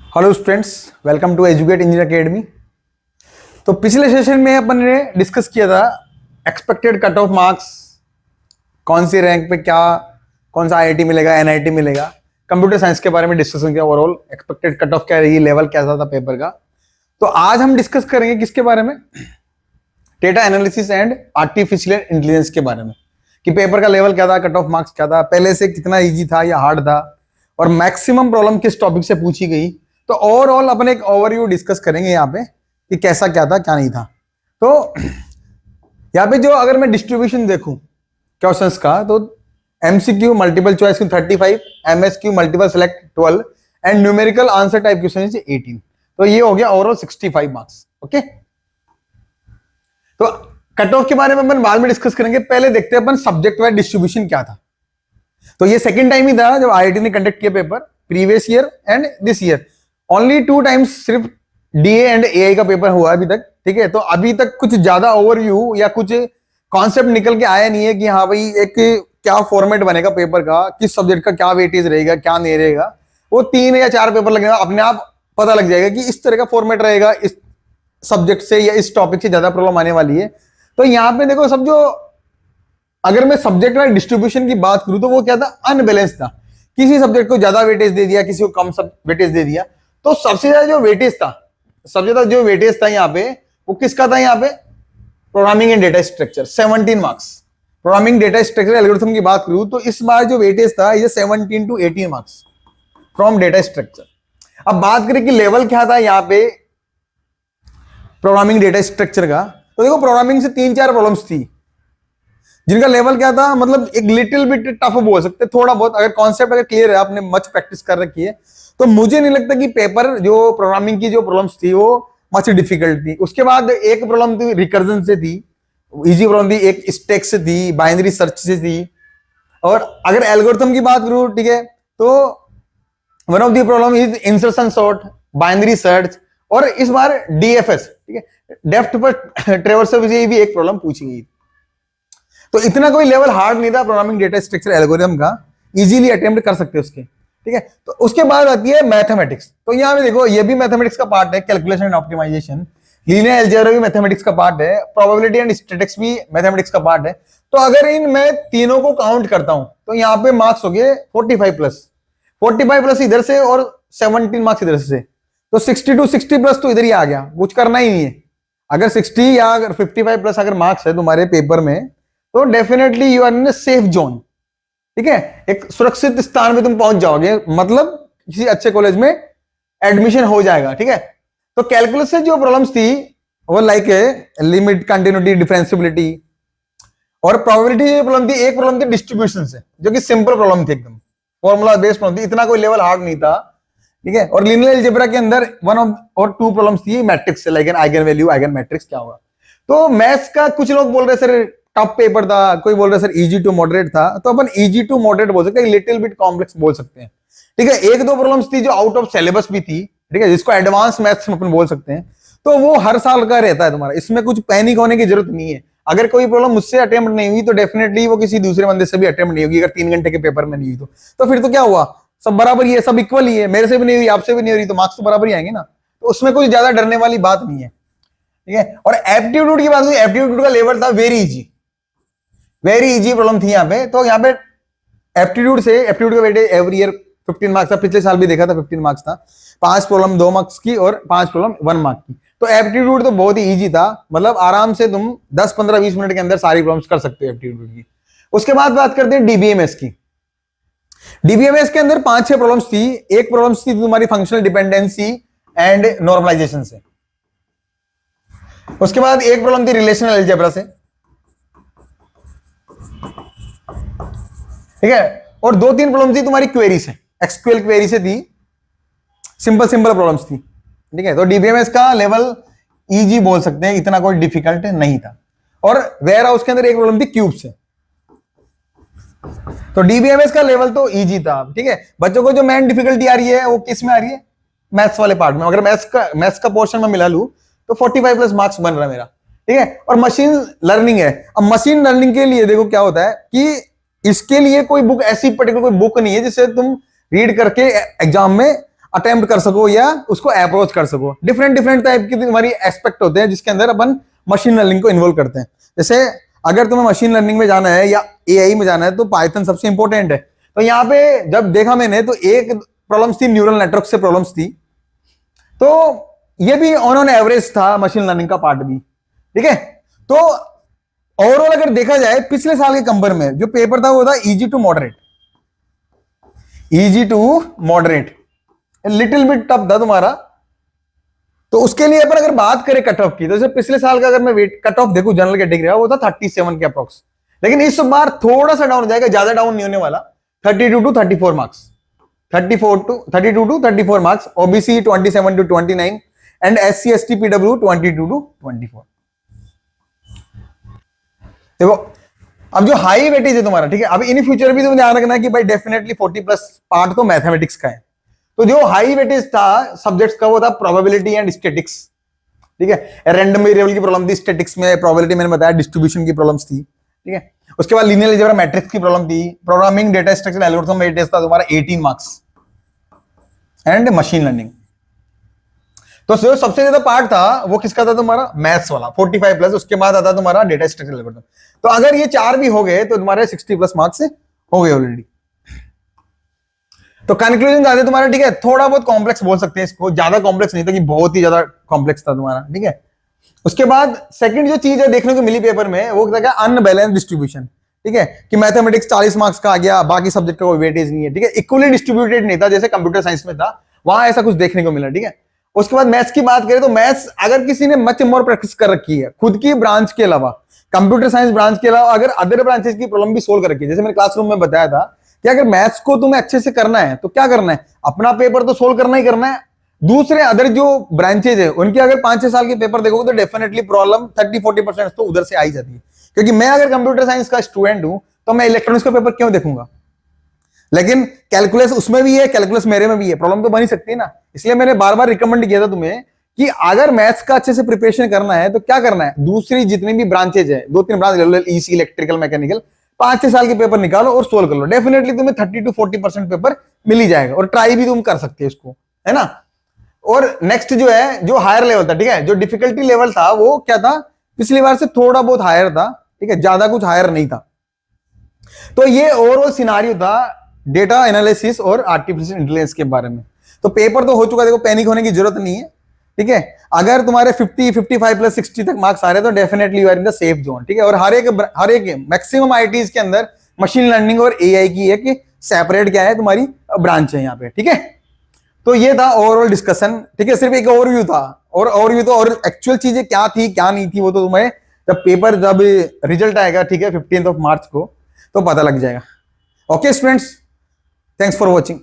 Hello students, welcome to Educate Engineer Academy. तो पिछले session में अपन ने डिस्कस किया था एक्सपेक्टेड कट ऑफ मार्क्स, कौन सी रैंक पे क्या, कौन सा आईआईटी मिलेगा, एनआईटी मिलेगा। कंप्यूटर साइंस के बारे में डिस्कशन किया, ओवरऑल एक्सपेक्टेड कट ऑफ क्या रहेगी, लेवल कैसा था पेपर का। तो आज हम डिस्कस करेंगे किसके बारे में, data analysis and artificial intelligence के बारे में, कि पेपर का लेवल क्या था, कट ऑफ मार्क्स क्या था, पहले से कितना इजी था या हार्ड था, और मैक्सिमम प्रॉब्लम किस टॉपिक से पूछी गई। तो ओवरऑल अपन एक ओवरव्यू डिस्कस करेंगे यहाँ पे कि कैसा क्या था क्या नहीं था। तो यहाँ पे जो अगर मैं डिस्ट्रीब्यूशन देखूं क्वेश्चंस का, तो MCQ multiple choice 35, MSQ multiple select 12 and numerical answer type question 18। तो ये हो गया ओवरऑल 65 मार्क्स। ओके, तो कट ऑफ के बारे में अपन बाद में डिस्कस करेंगे, पहले देखते हैं अपन सब्जेक्ट वाइज डिस्ट्रीब्यूशन क्या था। तो ये सेकंड टाइम ही था जब आईआईटी ने कंडक्ट किया paper, previous year and this year only 2 times सिर्फ डीए एंड एआई का पेपर हुआ अभी तक। ठीक है, तो अभी तक कुछ ज्यादा ओवरव्यू या कुछ कॉन्सेप्ट निकल के आया नहीं है कि हाँ भाई एक क्या फॉर्मेट बनेगा पेपर का, किस सब्जेक्ट का क्या वेटेज रहेगा, क्या नहीं रहेगा। वो 3 या 4 पेपर लगेगा, अपने आप पता लग जाएगा कि इस तरह का फॉर्मेट रहेगा, इस सब्जेक्ट से या इस टॉपिक से ज्यादा प्रॉब्लम आने वाली है। तो यहाँ पे देखो सब, जो अगर मैं सब्जेक्ट वाइज डिस्ट्रीब्यूशन की बात करूं तो वो क्या था, अनबैलेंस था। किसी सब्जेक्ट को ज्यादा वेटेज दे दिया, किसी को कम वेटेज दे दिया। तो सबसे ज्यादा जो वेटेज था, सबसे ज्यादा जो वेटेज था यहाँ पे, वो किसका था यहाँ पे, programming and data structure 17 marks. Programming data structure algorithm की बात करूं तो इस बार जो वेटेज था ये 17 to 18 marks from data structure. अब बात करें कि लेवल क्या था यहाँ पे प्रोग्रामिंग डेटा स्ट्रक्चर का, तो देखो प्रोग्रामिंग से 3-4 प्रॉब्लम्स थी जिनका लेवल क्या था, मतलब एक लिटिल बिट टफ बोल सकते, थोड़ा बहुत अगर कॉन्सेप्ट अगर क्लियर है, आपने मच प्रैक्टिस कर रखी है, तो मुझे नहीं लगता कि पेपर जो प्रोग्रामिंग की जो प्रॉब्लम्स थी वो मच डिफिकल्ट थी। उसके बाद एक प्रॉब्लम थी रिकर्जन से थी, इजी प्रॉब्लम थी, एक स्टैक से थी, बाइनरी सर्च से थी। और अगर एल्गोरिथम की बात करूं, ठीक है, तो one of the problem is insertion sort, binary search, और इस बार डीएफएस, ठीक है, डेप्थ पर ट्रेवर्सल भी एक प्रॉब्लम पूछी गई। तो इतना कोई लेवल हार्ड नहीं था प्रोग्रामिंग डेटा स्ट्रक्चर एल्गोरिथम का, इजीली अटेम्प्ट कर सकते हैं उसके। ठीक है, तो उसके बाद आती है मैथमेटिक्स। तो यहाँ पे देखो ये भी मैथमेटिक्स का पार्ट है, calculation and optimisation, linear algebra भी मैथमेटिक्स का पार्ट है, प्रोबेबिलिटी एंड स्टैटिस्टिक्स भी मैथमेटिक्स का पार्ट है। तो अगर इन मैं तीनों को काउंट करता हूं तो यहाँ पे मार्क्स हो गए 45 प्लस इधर से और 17 मार्क्स इधर से, तो 60 प्लस तो इधर ही आ गया, कुछ करना ही नहीं है। अगर 60 या अगर 55 प्लस अगर मार्क्स है तुम्हारे पेपर में, तो definitely you are in a safe zone. ठीक है, एक सुरक्षित स्थान पे तुम पहुंच जाओगे, मतलब किसी अच्छे कॉलेज में एडमिशन हो जाएगा। ठीक है, तो कैलकुलस से जो प्रॉब्लम्स थी वो लाइक है लिमिट, कंटिन्यूटी, डिफरेंशियबिलिटी, और प्रोबेबिलिटी जो प्रॉब्लम थी, एक प्रॉब्लम थी डिस्ट्रीब्यूशन से, जो कि सिंपल प्रॉब्लम थी, एकदम फॉर्मूला बेस्ड प्रॉब्लम थी, इतना कोई लेवल हार्ड नहीं था। ठीक है, और लीनियर अलजेब्रा के अंदर 1 और 2 प्रॉब्लम्स थी मैट्रिक्स से, like an eigen value, eigen matrix क्या होगा। तो मैथ्स का कुछ लोग बोल रहे सर टफ पेपर था, कोई बोल रहा है सर इजी टू मॉडरेट था, तो अपन इजी टू मॉडरेट बोल सकते हैं, लिटिल बिट कॉम्प्लेक्स बोल सकते हैं। ठीक है, 1-2 प्रॉब्लम्स थी जो आउट ऑफ सिलेबस भी थी, ठीक है, जिसको एडवांस मैथ्स में अपन बोल सकते हैं। तो वो हर साल का रहता है तुम्हारा, इसमें कुछ पैनिक होने की जरूरत नहीं है। अगर कोई प्रॉब्लम मुझसे अटेम्प्ट नहीं हुई तो डेफिनेटली वो किसी दूसरे बंदे से भी अटेम्प्ट नहीं होगी, अगर 3 घंटे के पेपर में नहीं हुई तो फिर तो क्या हुआ, सब बराबर ही है, सब इक्वल ही है, मेरे से भी नहीं हुई, आपसे भी नहीं हो रही, तो मार्क्स तो बराबर ही आएंगे ना। तो उसमें कुछ ज्यादा डरने वाली बात नहीं है। ठीक है, और एप्टीट्यूड की बात हुई, एप्टीट्यूड का लेवल था वेरी इजी प्रॉब्लम थी यहाँ पे। तो यहाँ पे एप्टीट्यूड का वेटेज एवरी ईयर 15 मार्क्स था, पिछले साल भी देखा था 15 मार्क्स था, 5 प्रॉब्लम 2 मार्क्स की और 5 प्रॉब्लम 1 मार्क की। तो एप्टीट्यूड तो बहुत ही इजी था, मतलब आराम से तुम 10, 15, 20 मिनट के अंदर सारी प्रॉब्लम्स कर सकते हो एप्टीट्यूड की। उसके बाद बात करते हैं डीबीएमएस की। डीबीएमएस के अंदर 5-6 प्रॉब्लम्स थी। एक प्रॉब्लम्स थी तुम्हारी फंक्शनल डिपेंडेंसी एंड नॉर्मलाइजेशन से। उसके बाद एक प्रॉब्लम थी रिलेशनल अलजेब्रा से। ठीक है, और 2-3 प्रॉब्लम थी तुम्हारी क्वेरी से, एक्सक्यूएल क्वेरी से थी, सिंपल प्रॉब्लम्स थी। ठीक है, तो डीबीएमएस का लेवल इजी बोल सकते हैं, इतना कोई डिफिकल्ट नहीं था। और वेयर हाउस के अंदर एक प्रॉब्लम थी क्यूब से। तो डीबीएमएस का लेवल तो इजी था। ठीक है, बच्चों को जो मेन डिफिकल्टी आ रही है वो किस में आ रही है, मैथ्स वाले पार्ट में। अगर मैथ्स का पोर्शन में मिला लू तो 45 प्लस मार्क्स बन रहा है मेरा। ठीक है, और मशीन लर्निंग है। अब मशीन लर्निंग के लिए देखो क्या होता है कि इसके लिए कोई बुक ऐसी पर्टिकुलर कोई बुक नहीं है जिसे तुम रीड करके एग्जाम में अटेम्प्ट कर सको या उसको अप्रोच कर सको। डिफरेंट डिफरेंट टाइप की तुम्हारी एस्पेक्ट होते हैं जिसके अंदर अपन मशीन लर्निंग को इन्वॉल्व करते हैं। जैसे अगर तुम्हें मशीन लर्निंग में जाना है या एआई में जाना है तो पाइथन सबसे इंपॉर्टेंट है। तो यहाँ पे जब देखा मैंने तो एक प्रॉब्लम्स थी न्यूरल नेटवर्क से प्रॉब्लम्स थी, तो ये भी ऑन एवरेज था मशीन लर्निंग का पार्ट भी, ठीक है। तो ओवरऑल अगर देखा जाए पिछले साल के कंपेयर में जो पेपर था वो था easy to moderate, easy to moderate, little bit tough था तुम्हारा। तो उसके लिए अपन अगर बात करें कट ऑफ की, तो जैसे पिछले साल का अगर मैं वेट कट ऑफ देखूं जनरल कैटेगरी वो था 37 के अप्रोक्स, लेकिन इस बार थोड़ा सा डाउन हो जाएगा, ज्यादा डाउन नहीं होने वाला, 32 to 34 marks, 32 to 34 marks, OBC 27 to 29 and SC ST PWD 22 to 24। देखो अब जो हाई वेटेज है तुम्हारा, ठीक है, अब इन फ्यूचर भी तुम्हें ध्यान रखना है कि भाई डेफिनेटली 40 प्लस पार्ट तो मैथमेटिक्स का है। तो जो हाई वेटेज था सब्जेक्ट्स का वो था प्रोबेबिलिटी एंड स्टैटिक्स, ठीक है। रैंडम वेरिएबल की प्रॉब्लम थी स्टैटिक्स में, प्रोबेबिलिटी मैंने बताया, डिस्ट्रीब्यूशन की प्रॉब्लम्स थी, ठीक है। उसके बाद लीनियर अलजेब्रा मैट्रिक्स की प्रॉब्लम थी, programming data structure algorithm weightage था तुम्हारा 18 मार्क्स एंड मशीन लर्निंग। तो जो सबसे ज्यादा पार्ट था वो किसका था तुम्हारा, मैथ्स वाला 45 प्लस, उसके बाद आता तुम्हारा डेटा स्ट्रक्चर एल्गोरिथम। तो अगर ये चार भी हो गए तो तुम्हारे 60 प्लस मार्क्स हो गए ऑलरेडी। तो कंक्लूजन आते तुम्हारा, ठीक है, थोड़ा बहुत कॉम्प्लेक्स बोल सकते हैं इसको, ज्यादा कॉम्प्लेक्स नहीं था कि बहुत ही ज्यादा कॉम्प्लेक्स था तुम्हारा, ठीक है। उसके बाद सेकंड जो चीज है देखने को मिली पेपर में वो क्या, अनबैलेंस डिस्ट्रीब्यूशन, ठीक है, कि मैथमेटिक्स 40 मार्क्स का आ गया, बाकी सब्जेक्ट का कोई वेटेज नहीं है, ठीक है, इक्वली डिस्ट्रीब्यूटेड नहीं था जैसे कंप्यूटर साइंस में था, वहां ऐसा कुछ देखने को मिला, ठीक है। उसके बाद मैथ्स की बात करें तो मैथ्स अगर किसी ने मच मोर प्रैक्टिस कर रखी है खुद की ब्रांच के अलावा, कंप्यूटर साइंस ब्रांच के अलावा अगर अदर ब्रांचेस की प्रॉब्लम भी सोल्व कर रखी है, जैसे मैंने क्लासरूम में बताया था कि अगर मैथ्स को तुम्हें अच्छे से करना है तो क्या करना है, अपना पेपर तो सोल्व करना ही करना है, दूसरे अदर जो ब्रांचेज है उनके अगर 5-6 साल के पेपर देखोगे तो डेफिनेटली प्रॉब्लम 30-40% तो उधर से आ ही जाती है। क्योंकि मैं अगर कंप्यूटर साइंस का स्टूडेंट हूं तो मैं इलेक्ट्रॉनिक्स का पेपर क्यों देखूंगा, लेकिन कैलकुलस उसमें भी है, कैलकुलस मेरे में भी है, प्रॉब्लम तो बन ही सकती है ना। इसलिए मैंने बार बार रिकमेंड किया था तुम्हें कि अगर मैथ्स का अच्छे से प्रिपरेशन करना है तो क्या करना है, दूसरी जितनी भी ब्रांचेज है, 2-3 ब्रांच ले लो, ईसी, इलेक्ट्रिकल, मैकेनिकल, 5-6 साल के पेपर निकालो और सोल्व कर लो, डेफिनेटली तुम्हें 30-40% पेपर मिल ही जाएगा, और ट्राई भी तुम कर सकते हो इसको, है ना। और नेक्स्ट जो है, जो हायर लेवल था, ठीक है, जो डिफिकल्टी लेवल था वो क्या था, पिछली बार से थोड़ा बहुत हायर था, ठीक है, ज्यादा कुछ हायर नहीं था। तो ये ओवरऑल सिनारियो था डेटा एनालिसिस और आर्टिफिशियल इंटेलिजेंस के बारे में। तो पेपर तो हो चुका, देखो पैनिक होने की जरूरत नहीं है, ठीक है। अगर तुम्हारे 50-55 प्लस 60 तक मार्क्स आ रहे हैं तो definitely you are in the safe zone, ठीक है। और हर एक मैक्सिमम आईटीज के अंदर मशीन लर्निंग और एआई की एक सेपरेट क्या है तुम्हारी ब्रांच है यहाँ पे, ठीक है। तो ये था ओवरऑल डिस्कशन, ठीक है, सिर्फ एक ओवरव्यू था, और ओवरव्यू तो, और एक्चुअल चीजें क्या थी क्या नहीं थी वो तो तुम्हें जब रिजल्ट आएगा, ठीक है, 15 मार्च को, तो पता लग जाएगा। Okay students, thanks for watching.